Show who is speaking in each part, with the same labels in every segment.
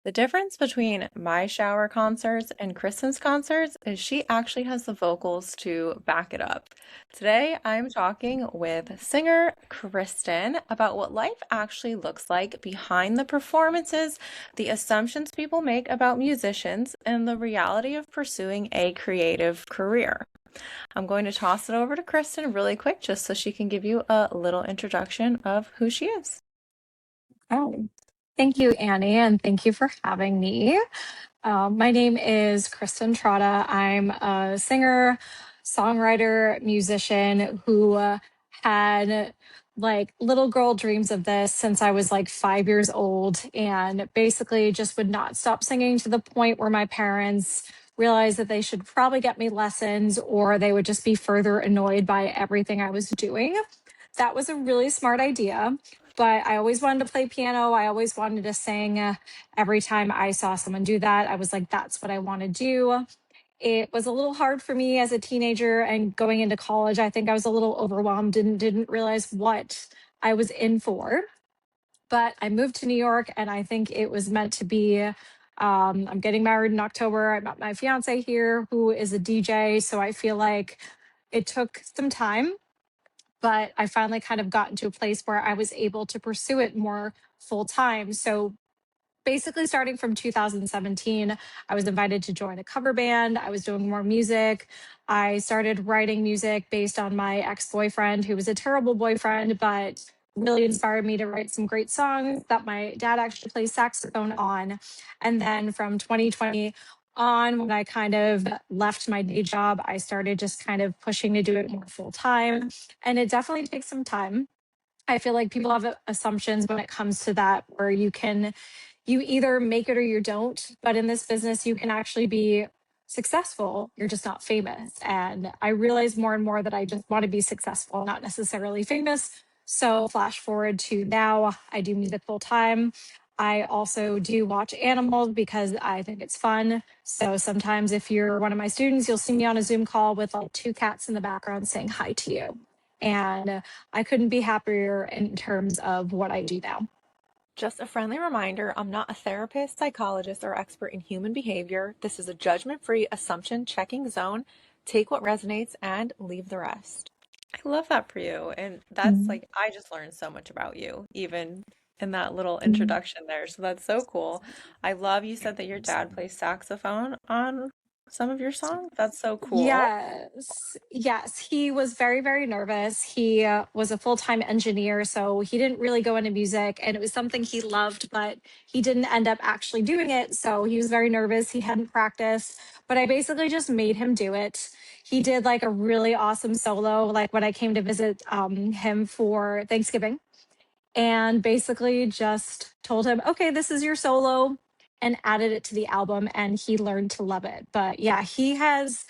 Speaker 1: The difference between my shower concerts and Kristen's concerts is she actually has the vocals to back it up. Today, I'm talking with singer Kristen about what life actually looks like behind the performances, the assumptions people make about musicians, and the reality of pursuing a creative career. I'm going to toss it over to Kristen really quick just so she can give you a little introduction of who she is.
Speaker 2: Oh, thank you, Annie, and thank you for having me. My name is Kristin Trotta. I'm a singer, songwriter, musician who had like little girl dreams of this since I was like 5 years old, and basically just would not stop singing to the point where my parents realized that they should probably get me lessons or they would just be further annoyed by everything I was doing. That was a really smart idea, but I always wanted to play piano. I always wanted to sing. Every time I saw someone do that, I was like, that's what I want to do. It was a little hard for me as a teenager and going into college. I think I was a little overwhelmed and didn't realize what I was in for. But I moved to New York and I think it was meant to be. I'm getting married in October. I met my fiance here, who is a DJ. So I feel like it took some time, but I finally kind of got into a place where I was able to pursue it more full time. So basically, starting from 2017, I was invited to join a cover band. I was doing more music. I started writing music based on my ex boyfriend, who was a terrible boyfriend, but really inspired me to write some great songs that my dad actually plays saxophone on. And then from 2020 on, when I kind of left my day job, I started just kind of pushing to do it more full time. And it definitely takes some time. I feel like people have assumptions when it comes to that, where you either make it or you don't. But in this business, you can actually be successful. You're just not famous. And I realize more and more that I just want to be successful, not necessarily famous. So, flash forward to now, I do music full time. I also do watch animals because I think it's fun. So sometimes, if you're one of my students, you'll see me on a Zoom call with like two cats in the background saying hi to you. And I couldn't be happier in terms of what I do now.
Speaker 1: Just a friendly reminder, I'm not a therapist, psychologist, or expert in human behavior. This is a judgment-free assumption checking zone. Take what resonates and leave the rest. I love that for you. And that's
Speaker 2: Mhm.
Speaker 1: like, I just learned so much about you, even in that little
Speaker 2: Mhm.
Speaker 1: introduction there. So that's so cool. I love you said that your dad plays saxophone on some of your songs. That's so cool.
Speaker 2: Yes, yes. He was very, very nervous. He was a full time engineer, so he didn't really go into music, and it was something he loved, but he didn't end up actually doing it. So he was very nervous. He hadn't practiced, but I basically just made him do it. He did like a really awesome solo, like when I came to visit him for Thanksgiving, and basically just told him, okay, this is your solo, and added it to the album. And he learned to love it. But yeah, he has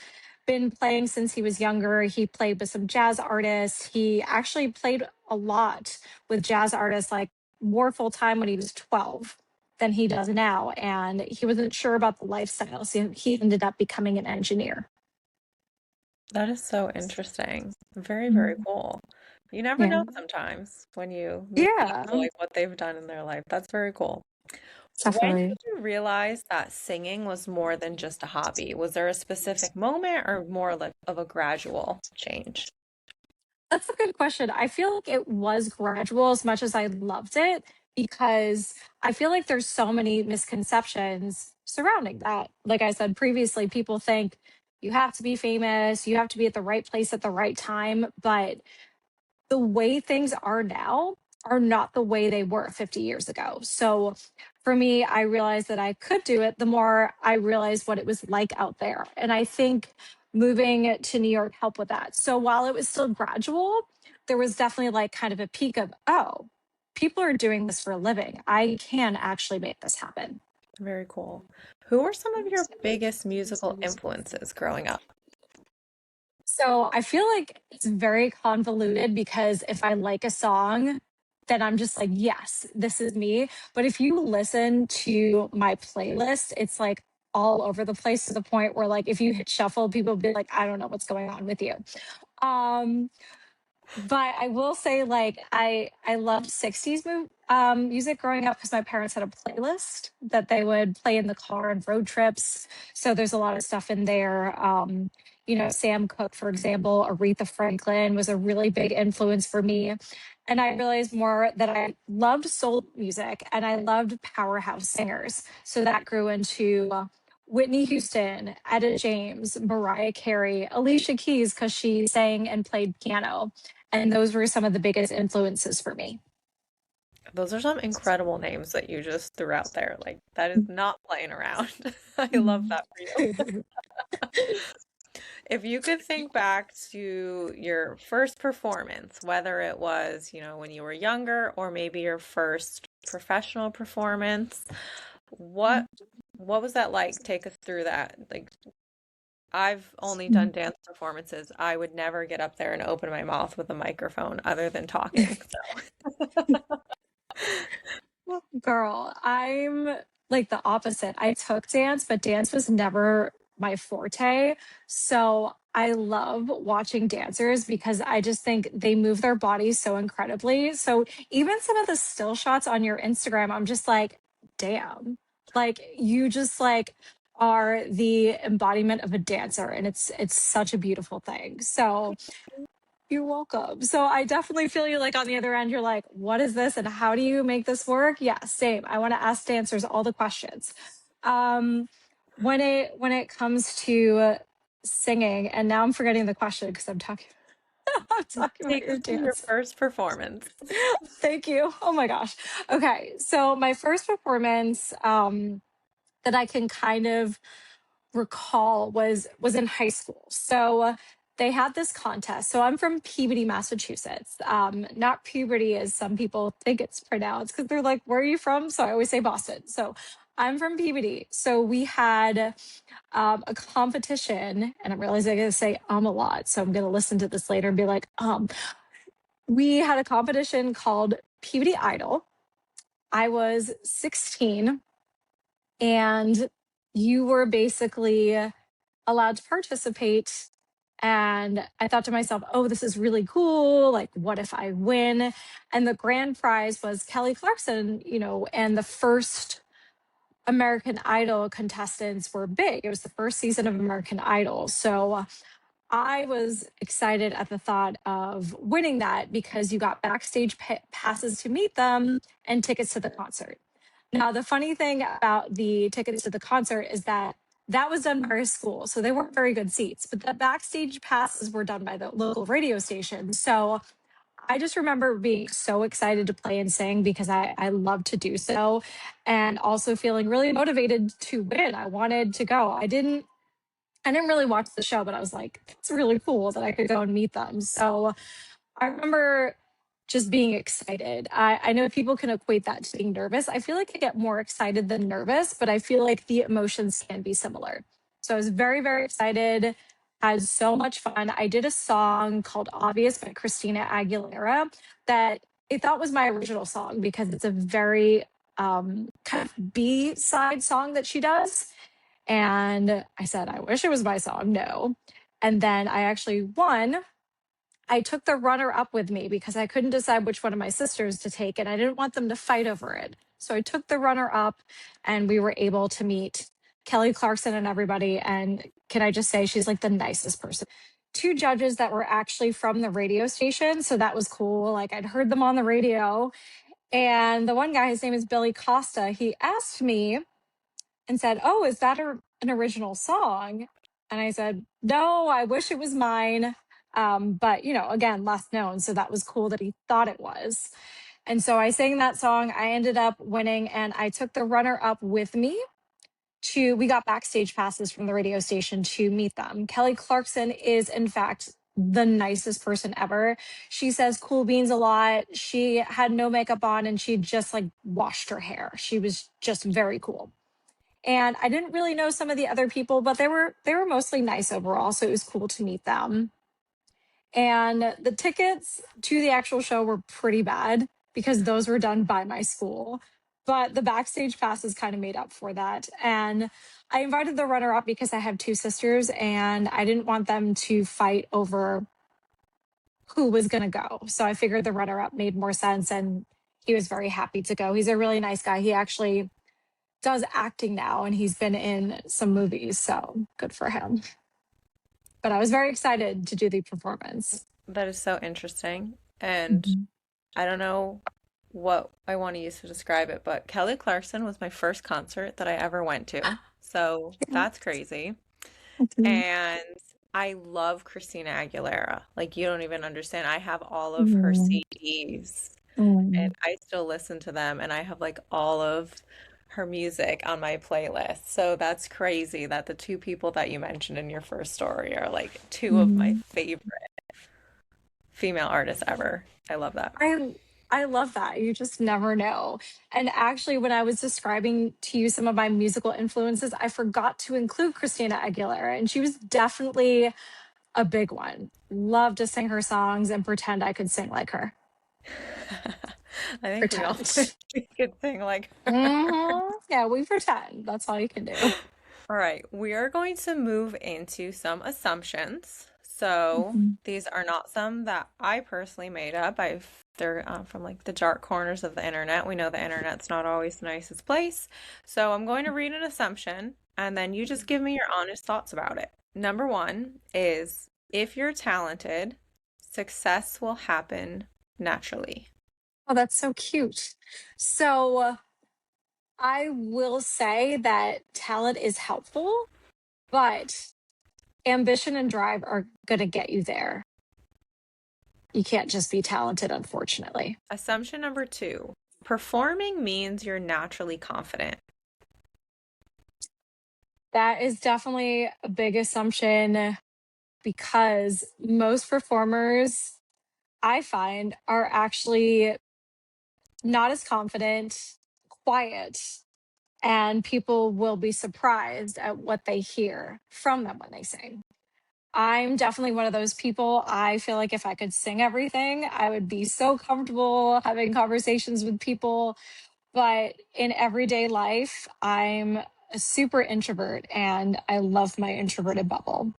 Speaker 2: been playing since he was younger. He played with some jazz artists. He actually played a lot with jazz artists, like more full time when he was 12 than he does now. And he wasn't sure about the lifestyle. So he ended up becoming an engineer.
Speaker 1: That is so interesting. Very, very
Speaker 2: Mhm.
Speaker 1: cool. You never
Speaker 2: Yeah.
Speaker 1: know sometimes when you meet people,
Speaker 2: Yeah,
Speaker 1: like what they've done in their life. That's very cool. When
Speaker 2: definitely.
Speaker 1: did you realize that singing was more than just a hobby? Was there a specific moment or more like of a gradual change?
Speaker 2: That's a good question. I feel like it was gradual as much as I loved it, because I feel like there's so many misconceptions surrounding that. Like I said previously, people think you have to be famous, you have to be at the right place at the right time. But the way things are now are not the way they were 50 years ago. So for me, I realized that I could do it the more I realized what it was like out there. And I think moving to New York helped with that. So while it was still gradual, there was definitely like kind of a peak of, oh, people are doing this for a living. I can actually make this happen.
Speaker 1: Very cool. Who were some of your biggest musical influences growing up?
Speaker 2: So I feel like it's very convoluted, because if I like a song, then I'm just like, yes, this is me. But if you listen to my playlist, it's like all over the place, to the point where like if you hit shuffle, people will be like, I don't know what's going on with you. Um, But I will say, like, I loved 60s music growing up because my parents had a playlist that they would play in the car and road trips. So there's a lot of stuff in there. Sam Cooke, for example, Aretha Franklin was a really big influence for me. And I realized more that I loved soul music and I loved powerhouse singers. So that grew into Whitney Houston, Etta James, Mariah Carey, Alicia Keys, because she sang and played piano. And those were some of the biggest influences for me.
Speaker 1: Those are some incredible names that you just threw out there. Like, that is not playing around. I love that for you. If you could think back to your first performance, whether it was, when you were younger or maybe your first professional performance, what what was that like? Take us through that. Like, I've only done dance performances. I would never get up there and open my mouth with a microphone other than talking.
Speaker 2: Girl, I'm like the opposite. I took dance, but dance was never my forte. So I love watching dancers because I just think they move their bodies so incredibly. So even some of the still shots on your Instagram, I'm just like, damn. Like you just like are the embodiment of a dancer and it's such a beautiful thing. So you're welcome. So I definitely feel you like on the other end, you're like, what is this and how do you make this work? Yeah, same. I want to ask dancers all the questions. Um, when it comes to singing, and now I'm forgetting the question because I'm talking I'm talking about
Speaker 1: Take
Speaker 2: your
Speaker 1: us to your
Speaker 2: dance.
Speaker 1: first performance.
Speaker 2: Thank you. Oh my gosh. Okay. So my first performance that I can kind of recall was in high school. So they had this contest. So I'm from Peabody, Massachusetts. Not puberty as some people think it's pronounced because they're like, "Where are you from?" So I always say Boston. So I'm from Peabody. So we had a competition, and I'm realizing I'm going to say a lot. So I'm going to listen to this later and be like, we had a competition called Peabody Idol. I was 16, and you were basically allowed to participate. And I thought to myself, oh, this is really cool. Like, what if I win? And the grand prize was Kelly Clarkson, and the first American Idol contestants were big. It was the first season of American Idol. So I was excited at the thought of winning that because you got backstage passes to meet them and tickets to the concert. Now, the funny thing about the tickets to the concert is that that was done by our school. So they weren't very good seats, but the backstage passes were done by the local radio station. So I just remember being so excited to play and sing because I love to do so. And also feeling really motivated to win. I wanted to go. I didn't really watch the show, but I was like, it's really cool that I could go and meet them. So I remember just being excited. I know people can equate that to being nervous. I feel like I get more excited than nervous, but I feel like the emotions can be similar. So I was very, very excited, had so much fun. I did a song called Obvious by Christina Aguilera that I thought was my original song because it's a very kind of B side song that she does. And I said, I wish it was my song. No. And then I actually won. I took the runner up with me because I couldn't decide which one of my sisters to take, and I didn't want them to fight over it. So I took the runner up, and we were able to meet Kelly Clarkson and everybody. And can I just say, she's like the nicest person. Two judges that were actually from the radio station. So that was cool. Like I'd heard them on the radio. And the one guy, his name is Billy Costa, he asked me and said, "Oh, is that an original song?" And I said, "No, I wish it was mine." But, again, less known. So that was cool that he thought it was. And so I sang that song. I ended up winning and I took the runner up with me we got backstage passes from the radio station to meet them. Kelly Clarkson is, in fact, the nicest person ever. She says cool beans a lot. She had no makeup on and she just like washed her hair. She was just very cool. And I didn't really know some of the other people, but they were mostly nice overall, so it was cool to meet them. And the tickets to the actual show were pretty bad because those were done by my school, but the backstage passes kind of made up for that. And I invited the runner up because I have two sisters and I didn't want them to fight over who was going to go. So I figured the runner up made more sense, and he was very happy to go. He's a really nice guy. He actually does acting now, and he's been in some movies. So good for him. But I was very excited to do the performance.
Speaker 1: That is so interesting. And
Speaker 2: Mhm.
Speaker 1: I don't know what I want to use to describe it, but Kelly Clarkson was my first concert that I ever went to. So
Speaker 2: Yeah.
Speaker 1: that's crazy.
Speaker 2: Mhm.
Speaker 1: And I love Christina Aguilera. Like, you don't even understand. I have all of her
Speaker 2: Mm.
Speaker 1: CDs and
Speaker 2: Mm.
Speaker 1: I still listen to them, and I have like all of her music on my playlist. So that's crazy that the two people that you mentioned in your first story are like two of my
Speaker 2: Mhm.
Speaker 1: favorite female artists ever. I love that.
Speaker 2: I I love that. You just never know. And actually, when I was describing to you some of my musical influences, I forgot to include Christina Aguilera, and she was definitely a big one. Love to sing her songs and pretend I could sing like her.
Speaker 1: I think we all
Speaker 2: Pretend.
Speaker 1: wish we could sing like her.
Speaker 2: Yeah, we pretend. That's all you can do.
Speaker 1: All right, we are going to move into some assumptions. So
Speaker 2: Mhm.
Speaker 1: these are not some that I personally made up. They're from like the dark corners of the internet. We know the internet's not always the nicest place. So I'm going to read an assumption, and then you just give me your honest thoughts about it. Number one is if you're talented, success will happen naturally.
Speaker 2: Oh, that's so cute. So I will say that talent is helpful, but ambition and drive are going to get you there. You can't just be talented, unfortunately.
Speaker 1: Assumption number two, performing means you're naturally confident.
Speaker 2: That is definitely a big assumption because most performers I find are actually not as confident, quiet, and people will be surprised at what they hear from them when they sing. I'm definitely one of those people. I feel like if I could sing everything, I would be so comfortable having conversations with people. But in everyday life, I'm a super introvert and I love my introverted bubble.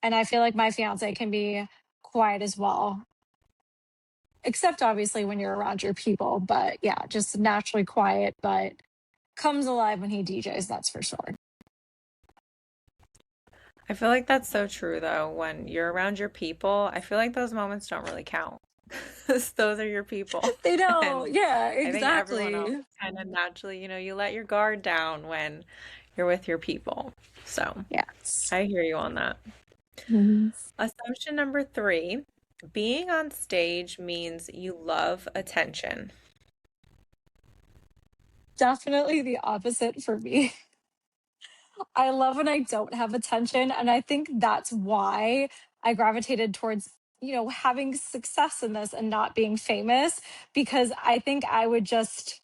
Speaker 2: And I feel like my fiance can be quiet as well, except obviously when you're around your people. But yeah, just naturally quiet, but comes alive when he DJs, that's for sure.
Speaker 1: I feel like that's so true though. When you're around your people, I feel like those moments don't really count. 'Cause those are your people.
Speaker 2: They
Speaker 1: And
Speaker 2: don't. Yeah,
Speaker 1: I think everyone else
Speaker 2: exactly.
Speaker 1: kind of naturally, you let your guard down when you're with your people. So
Speaker 2: Yes.
Speaker 1: I hear you on that.
Speaker 2: Mhm.
Speaker 1: Assumption number three, being on stage means you love attention.
Speaker 2: Definitely the opposite for me. I love when I don't have attention. And I think that's why I gravitated towards, having success in this and not being famous, because I think I would just,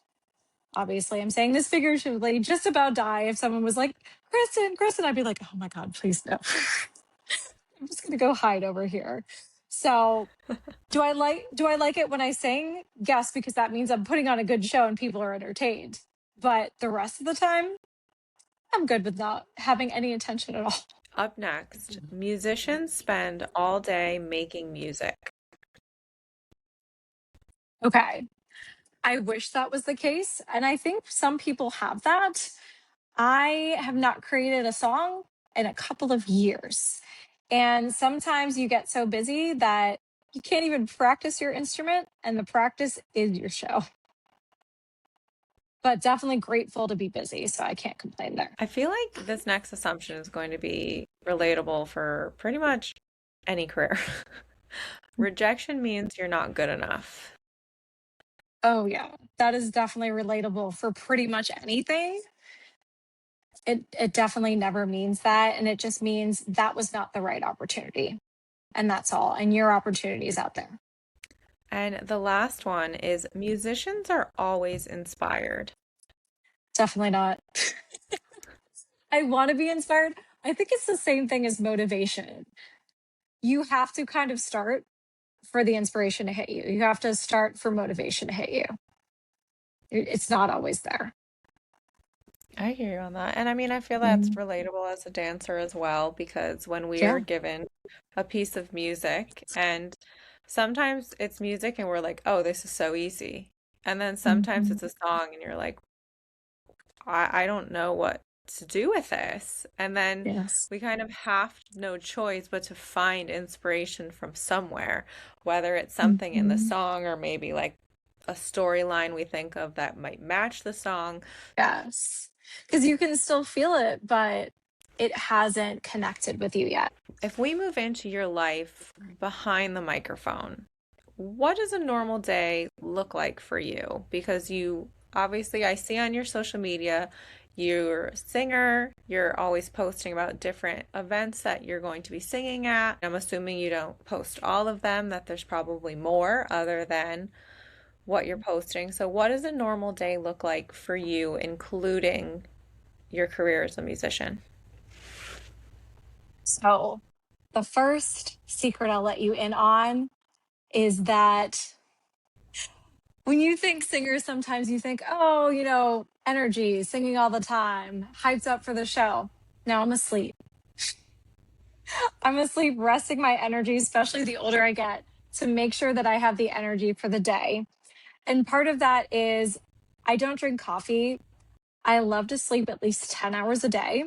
Speaker 2: obviously, I'm saying this figuratively, just about die if someone was like, Kristen, I'd be like, oh my God, please no. I'm just going to go hide over here. So do I like it when I sing? Yes, because that means I'm putting on a good show and people are entertained. But the rest of the time, I'm good with not having any intention at all.
Speaker 1: Up next, musicians spend all day making music.
Speaker 2: Okay. I wish that was the case. And I think some people have that. I have not created a song in a couple of years. And sometimes you get so busy that you can't even practice your instrument, and the practice is your show. But definitely grateful to be busy. So I can't complain there.
Speaker 1: I feel like this next assumption is going to be relatable for pretty much any career. Rejection means you're not good enough.
Speaker 2: Oh, yeah. That is definitely relatable for pretty much anything. It definitely never means that. And it just means that was not the right opportunity. And that's all. And your opportunity is out there.
Speaker 1: And the last one is musicians are always inspired.
Speaker 2: Definitely not. I want to be inspired. I think it's the same thing as motivation. You have to kind of start for the inspiration to hit you. You have to start for motivation to hit you. It's not always there.
Speaker 1: I hear you on that. And I mean, I feel that's
Speaker 2: Mm,
Speaker 1: relatable as a dancer as well, because when we are
Speaker 2: yeah.
Speaker 1: given a piece of music, and sometimes it's music and we're like, oh, this is so easy. And then sometimes
Speaker 2: Mhm.
Speaker 1: it's a song and you're like, I don't know what to do with this. And then
Speaker 2: Yes.
Speaker 1: we kind of have no choice but to find inspiration from somewhere, whether it's something in the
Speaker 2: Mhm.
Speaker 1: song or maybe like a storyline we think of that might match the song.
Speaker 2: Yes. Because you can still feel it, but it hasn't connected with you yet.
Speaker 1: If we move into your life behind the microphone, what does a normal day look like for you? Because you obviously, I see on your social media, you're a singer, you're always posting about different events that you're going to be singing at. I'm assuming you don't post all of them, that there's probably more other than what you're posting. So, what does a normal day look like for you, including your career as a musician?
Speaker 2: So, the first secret I'll let you in on is that when you think singers, sometimes you think, oh, energy, singing all the time, hyped up for the show. No, I'm asleep. I'm asleep, resting my energy, especially the older I get, to make sure that I have the energy for the day. And part of that is I don't drink coffee. I love to sleep at least 10 hours a day.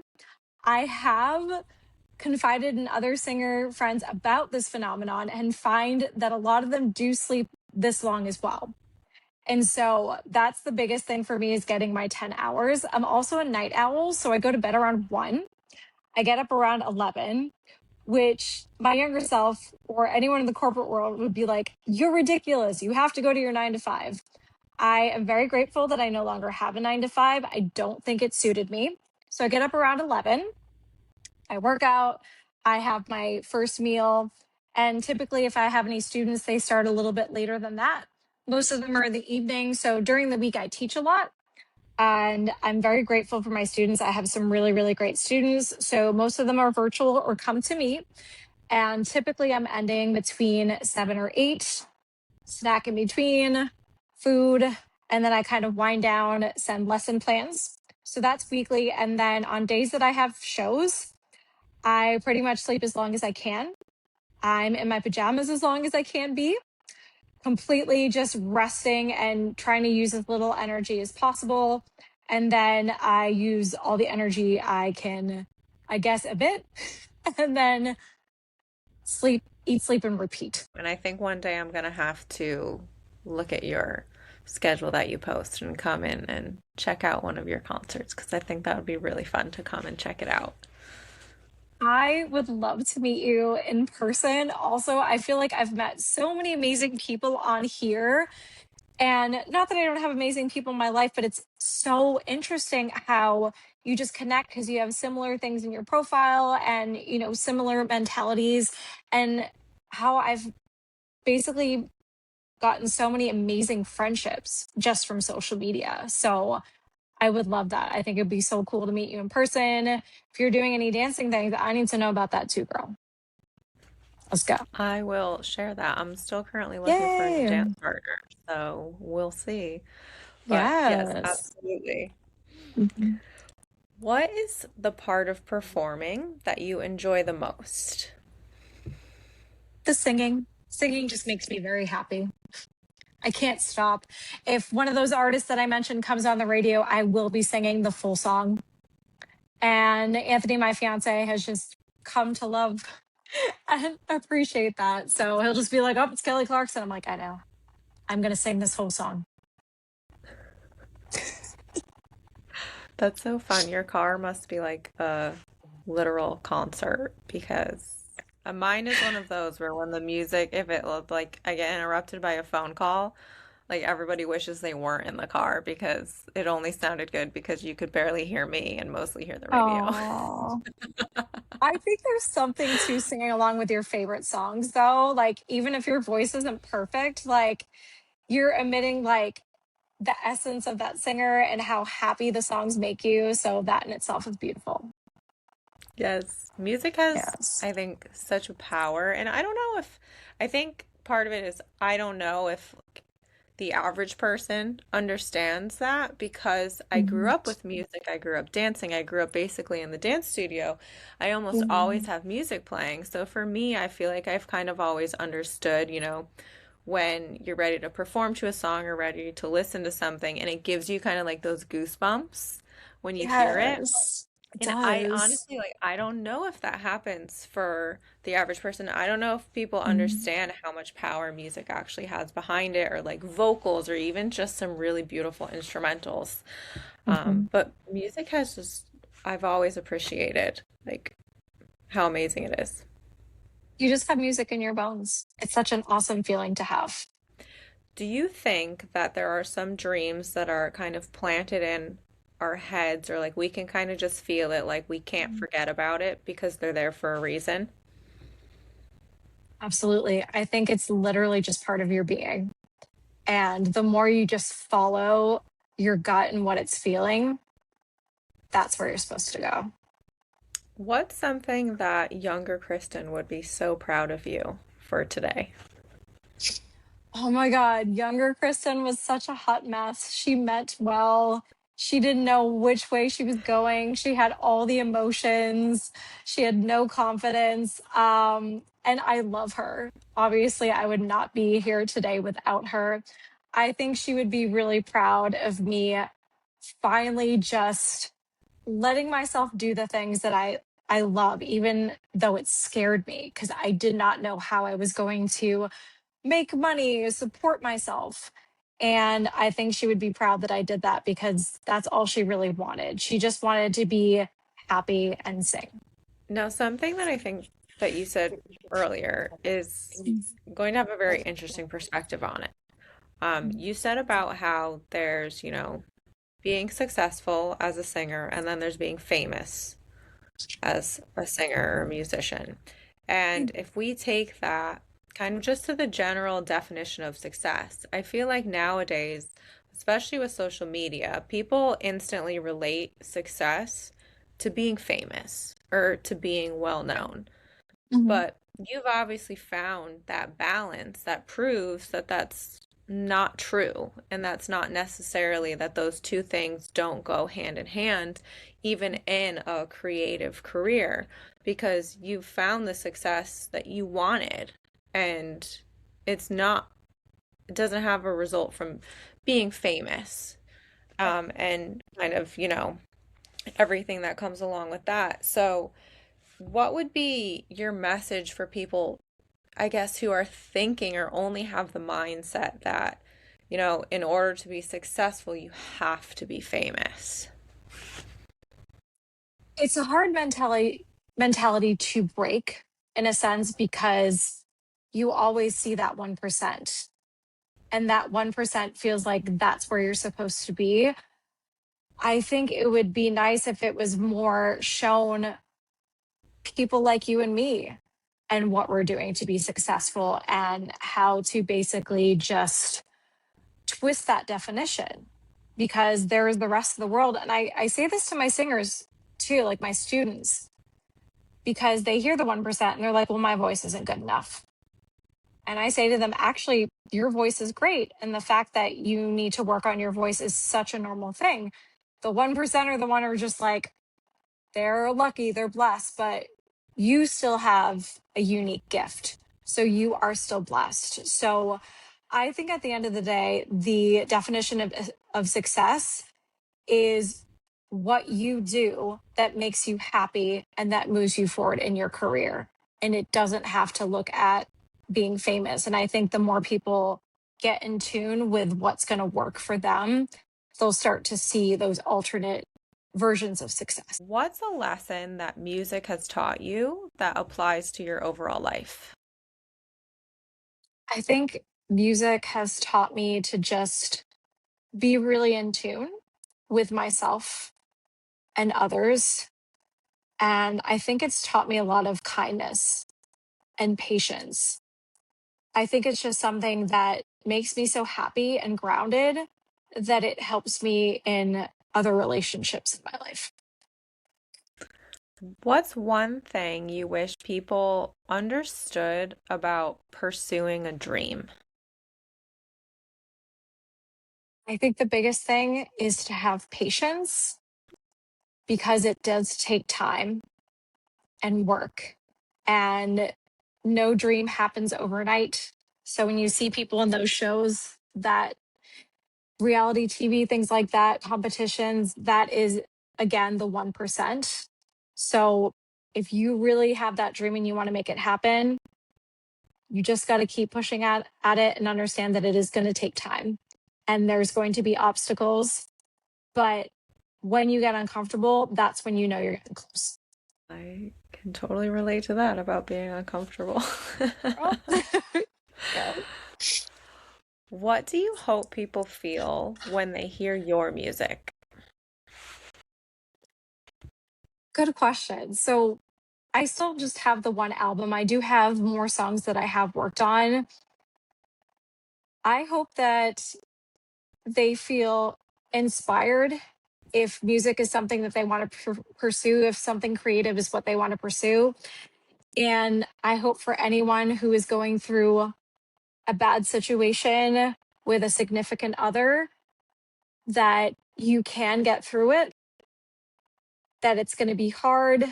Speaker 2: I have confided in other singer friends about this phenomenon and find that a lot of them do sleep this long as well. And so that's the biggest thing for me is getting my 10 hours. I'm also a night owl, so I go to bed around 1. I get up around 11, which my younger self or anyone in the corporate world would be like, you're ridiculous. You have to go to your 9 to 5. I am very grateful that I no longer have a 9 to 5. I don't think it suited me. So I get up around 11. I work out. I have my first meal. And typically, if I have any students, they start a little bit later than that. Most of them are in the evening. So during the week, I teach a lot. And I'm very grateful for my students. I have some really, really great students. So most of them are virtual or come to me. And typically, I'm ending between 7 or 8, snack in between, food. And then I kind of wind down, send lesson plans. So that's weekly. And then on days that I have shows, I pretty much sleep as long as I can. I'm in my pajamas as long as I can be, completely just resting and trying to use as little energy as possible. And then I use all the energy I can, I guess, a bit, and then sleep, eat, sleep, and repeat.
Speaker 1: And I think one day I'm gonna have to look at your schedule that you post and come in and check out one of your concerts because I think that would be really fun to come and check it out.
Speaker 2: I would love to meet you in person. Also, I feel like I've met so many amazing people on here. And not that I don't have amazing people in my life, but it's so interesting how you just connect because you have similar things in your profile and, similar mentalities, and how I've basically gotten so many amazing friendships just from social media. So I would love that. I think it'd be so cool to meet you in person. If you're doing any dancing things, I need to know about that too, girl. Let's go.
Speaker 1: I will share that. I'm still currently looking for a dance
Speaker 2: Yay.
Speaker 1: partner, so we'll see. But yes,
Speaker 2: Yes.
Speaker 1: absolutely.
Speaker 2: Mhm.
Speaker 1: What is the part of performing that you enjoy the most?
Speaker 2: The singing. Singing just makes me very happy. I can't stop. If one of those artists that I mentioned comes on the radio, I will be singing the full song. And Anthony, my fiance, has just come to love and appreciate that. So he'll just be like, oh, it's Kelly Clarkson. I'm like, I know. I'm going to sing this whole song.
Speaker 1: That's so fun. Your car must be like a literal concert because mine is one of those where when the music, if it looked like I get interrupted by a phone call, like everybody wishes they weren't in the car because it only sounded good because you could barely hear me and mostly hear the radio.
Speaker 2: Oh, I think there's something to singing along with your favorite songs, though. Like, even if your voice isn't perfect, like, you're emitting like the essence of that singer and how happy the songs make you. So that in itself is beautiful.
Speaker 1: Yes, music has,
Speaker 2: Yes.
Speaker 1: I think, such a power. And I don't know if, I think part of it is I don't know if the average person understands that because I grew
Speaker 2: Mhm.
Speaker 1: up with music. I grew up dancing. I grew up basically in the dance studio. I almost always
Speaker 2: Mhm.
Speaker 1: have music playing. So for me, I feel like I've kind of always understood, when you're ready to perform to a song or ready to listen to something, and it gives you kind of like those goosebumps when you hear it.
Speaker 2: Yes, it
Speaker 1: And I
Speaker 2: does.
Speaker 1: honestly, I don't know if that happens for the average person. I don't know if people
Speaker 2: Mhm.
Speaker 1: understand how much power music actually has behind it, or like vocals, or even just some really beautiful instrumentals.
Speaker 2: Mhm.
Speaker 1: But music has just, I've always appreciated like how amazing it is.
Speaker 2: You just have music in your bones. It's such an awesome feeling to have.
Speaker 1: Do you think that there are some dreams that are kind of planted in our heads, or like we can kind of just feel it, like we can't forget about it because they're there for a reason?
Speaker 2: Absolutely. I think it's literally just part of your being. And the more you just follow your gut and what it's feeling, that's where you're supposed to go.
Speaker 1: What's something that younger Kristen would be so proud of you for today?
Speaker 2: Oh my God. Younger Kristen was such a hot mess. She meant well. She didn't know which way she was going. She had all the emotions. She had no confidence. And I love her. Obviously, I would not be here today without her. I think she would be really proud of me finally just letting myself do the things that I love, even though it scared me because I did not know how I was going to make money, support myself. And I think she would be proud that I did that because that's all she really wanted. She just wanted to be happy and sing.
Speaker 1: Now, something that I think that you said earlier is going to have a very interesting perspective on it. You said about how there's, being successful as a singer, and then there's being famous as a singer or musician. And if we take that kind of just to the general definition of success, I feel like nowadays, especially with social media, people instantly relate success to being famous or to being well known.
Speaker 2: Mhm.
Speaker 1: But you've obviously found that balance that proves that that's not true. And that's not necessarily that those two things don't go hand in hand, even in a creative career, because you've found the success that you wanted. And it's not, it doesn't have a result from being famous, and kind of, everything that comes along with that. So, what would be your message for people, I guess, who are thinking or only have the mindset that, in order to be successful, you have to be famous?
Speaker 2: It's a hard mentality to break in a sense because you always see that 1%. And that 1% feels like that's where you're supposed to be. I think it would be nice if it was more shown people like you and me and what we're doing to be successful and how to basically just twist that definition because there is the rest of the world. And I say this to my singers too, like my students, because they hear the 1% and they're like, well, my voice isn't good enough. And I say to them, actually, your voice is great. And the fact that you need to work on your voice is such a normal thing. The 1% are the one who are just like, they're lucky, they're blessed, but you still have a unique gift. So you are still blessed. So I think at the end of the day, the definition of success is what you do that makes you happy and that moves you forward in your career. And it doesn't have to look at being famous. And I think the more people get in tune with what's going to work for them, they'll start to see those alternate versions of success.
Speaker 1: What's a lesson that music has taught you that applies to your overall life?
Speaker 2: I think music has taught me to just be really in tune with myself and others. And I think it's taught me a lot of kindness and patience. I think it's just something that makes me so happy and grounded that it helps me in other relationships in my life.
Speaker 1: What's one thing you wish people understood about pursuing a dream?
Speaker 2: I think the biggest thing is to have patience because it does take time and work. And no dream happens overnight. So when you see people in those shows that reality TV, things like that, competitions, that is again the 1%. So if you really have that dream and you want to make it happen, you just got to keep pushing at it and understand that it is going to take time and there's going to be obstacles. But when you get uncomfortable, that's when you know you're getting close.
Speaker 1: I can totally relate to that about being uncomfortable.
Speaker 2: Oh. Yeah.
Speaker 1: What do you hope people feel when they hear your music?
Speaker 2: Good question. So I still just have the one album. I do have more songs that I have worked on. I hope that they feel inspired if music is something that they want to pursue, if something creative is what they want to pursue. And I hope for anyone who is going through a bad situation with a significant other that you can get through it, that it's going to be hard,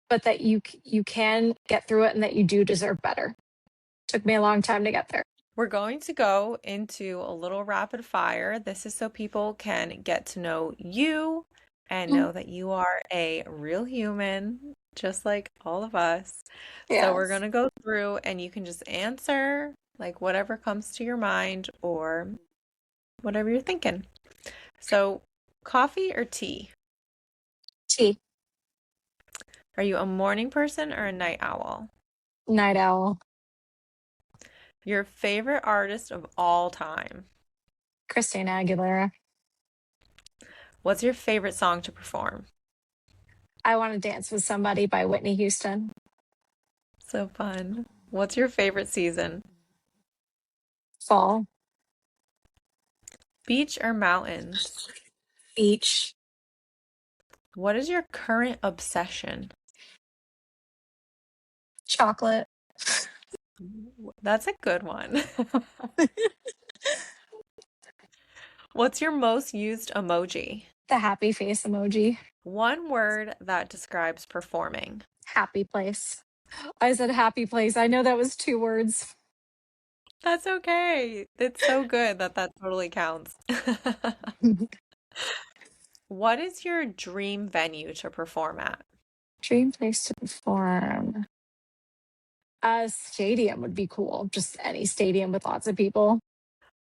Speaker 2: but that you can get through it and that you do deserve better. Took me a long time to get there.
Speaker 1: We're going to go into a little rapid fire. This is so people can get to know you and
Speaker 2: Mm.
Speaker 1: know that you are a real human, just like all of us. So we're going
Speaker 2: Yes.
Speaker 1: to go through and you can just answer like whatever comes to your mind or whatever you're thinking. So, coffee or tea?
Speaker 2: Tea.
Speaker 1: Are you a morning person or a night owl?
Speaker 2: Night owl.
Speaker 1: Your favorite artist of all time?
Speaker 2: Christina Aguilera.
Speaker 1: What's your favorite song to perform?
Speaker 2: I Want to Dance with Somebody by Whitney Houston.
Speaker 1: So fun. What's your favorite season?
Speaker 2: Fall.
Speaker 1: Beach or mountains?
Speaker 2: Beach.
Speaker 1: What is your current obsession?
Speaker 2: Chocolate.
Speaker 1: That's a good one. What's your most used emoji?
Speaker 2: The happy face emoji.
Speaker 1: One word that describes performing.
Speaker 2: Happy place. I said happy place. I know that was 2 words.
Speaker 1: That's okay. It's so good that that totally counts. What is your dream venue to perform at?
Speaker 2: Dream place to perform. A stadium would be cool. Just any stadium with lots of people.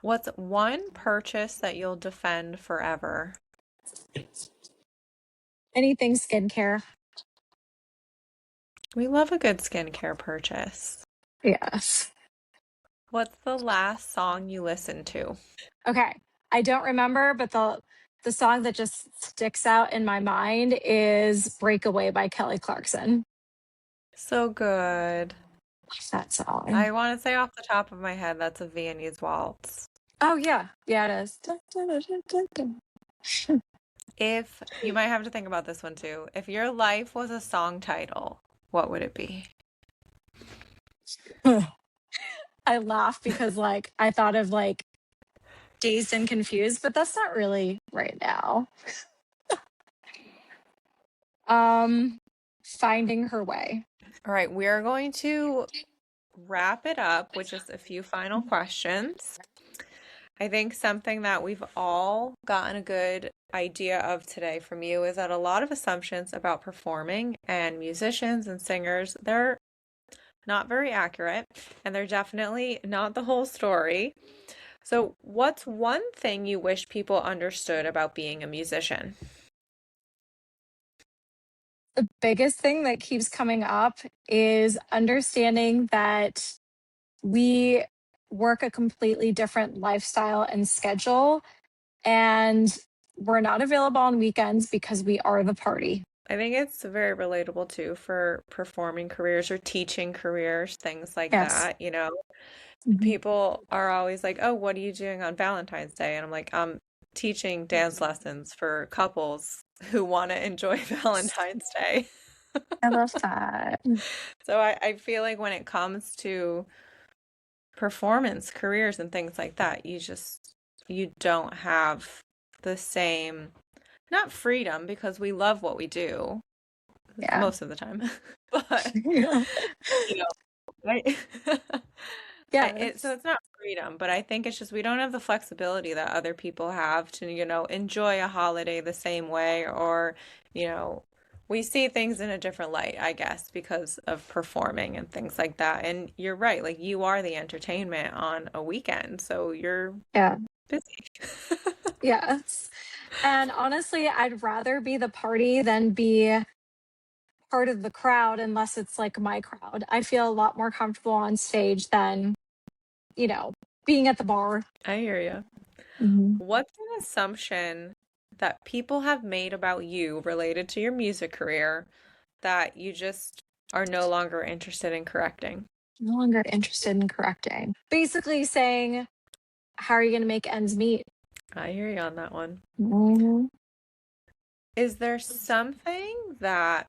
Speaker 1: What's one purchase that you'll defend forever?
Speaker 2: Anything skincare.
Speaker 1: We love a good skincare purchase.
Speaker 2: Yes.
Speaker 1: What's the last song you listened to?
Speaker 2: Okay. I don't remember, but the song that just sticks out in my mind is Breakaway by Kelly Clarkson.
Speaker 1: So good.
Speaker 2: Love that song.
Speaker 1: I want to say off the top of my head, that's a Viennese waltz.
Speaker 2: Oh yeah. Yeah, it is. Dun, dun, dun, dun, dun,
Speaker 1: If you might have to think about this one too. If your life was a song title, what would it be?
Speaker 2: dun. I laugh because like I thought of like Dazed and Confused, but that's not really right now. Finding Her Way.
Speaker 1: All right, we are going to wrap it up with just a few final questions. I think something that we've all gotten a good idea of today from you is that a lot of assumptions about performing and musicians and singers, they're not very accurate and they're definitely not the whole story. So, what's one thing you wish people understood about being a musician?
Speaker 2: The biggest thing that keeps coming up is understanding that we work a completely different lifestyle and schedule, and we're not available on weekends because we are the party.
Speaker 1: I think it's very relatable too for performing careers or teaching careers, things like
Speaker 2: Yes.
Speaker 1: that. You know,
Speaker 2: Mhm.
Speaker 1: people are always like, "Oh, what are you doing on Valentine's Day?" And I'm like, "I'm teaching dance lessons for couples who want to enjoy Valentine's Day."
Speaker 2: I love that.
Speaker 1: So I feel like when it comes to performance careers and things like that, you just you don't have the same, not freedom, because we love what we do
Speaker 2: Yeah.
Speaker 1: most of the time, but
Speaker 2: Yeah.
Speaker 1: you know, right? So
Speaker 2: Yes.
Speaker 1: it's not freedom, but I think it's just we don't have the flexibility that other people have to, enjoy a holiday the same way, or, you know, we see things in a different light, I guess, because of performing and things like that. And you're right, like you are the entertainment on a weekend, so you're
Speaker 2: Yeah.
Speaker 1: busy.
Speaker 2: Yes. And honestly, I'd rather be the party than be part of the crowd unless it's like my crowd. I feel a lot more comfortable on stage than, you know, being at the bar.
Speaker 1: I hear you.
Speaker 2: Mhm.
Speaker 1: What's an assumption that people have made about you related to your music career that you just are no longer interested in correcting?
Speaker 2: No longer interested in correcting. Basically saying, how are you going to make ends meet?
Speaker 1: I hear you on that one.
Speaker 2: Mhm.
Speaker 1: Is there something that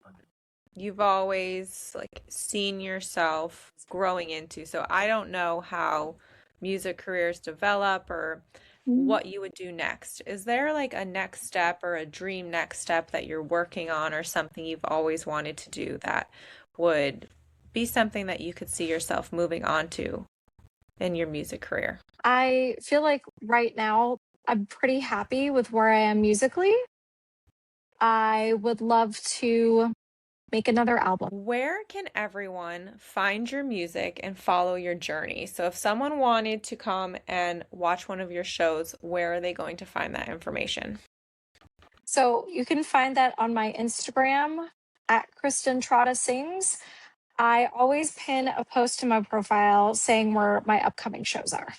Speaker 1: you've always like seen yourself growing into? So I don't know how music careers develop or
Speaker 2: Mhm.
Speaker 1: what you would do next. Is there like a next step or a dream next step that you're working on or something you've always wanted to do that would be something that you could see yourself moving on to in your music career?
Speaker 2: I feel like right now I'm pretty happy with where I am musically. I would love to make another album.
Speaker 1: Where can everyone find your music and follow your journey? So if someone wanted to come and watch one of your shows, where are they going to find that information?
Speaker 2: So you can find that on my Instagram at Kristin Trotta Sings. I always pin a post to my profile saying where my upcoming shows are.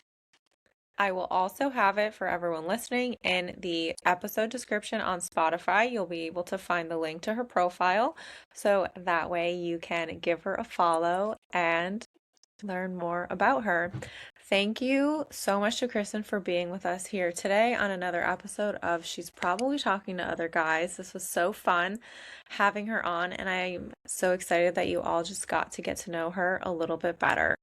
Speaker 1: I will also have it for everyone listening in the episode description on Spotify. You'll be able to find the link to her profile. So that way you can give her a follow and learn more about her. Thank you so much to Kristen for being with us here today on another episode of She's Probably Talking to Other Guys. This was so fun having her on, and I'm so excited that you all just got to get to know her a little bit better.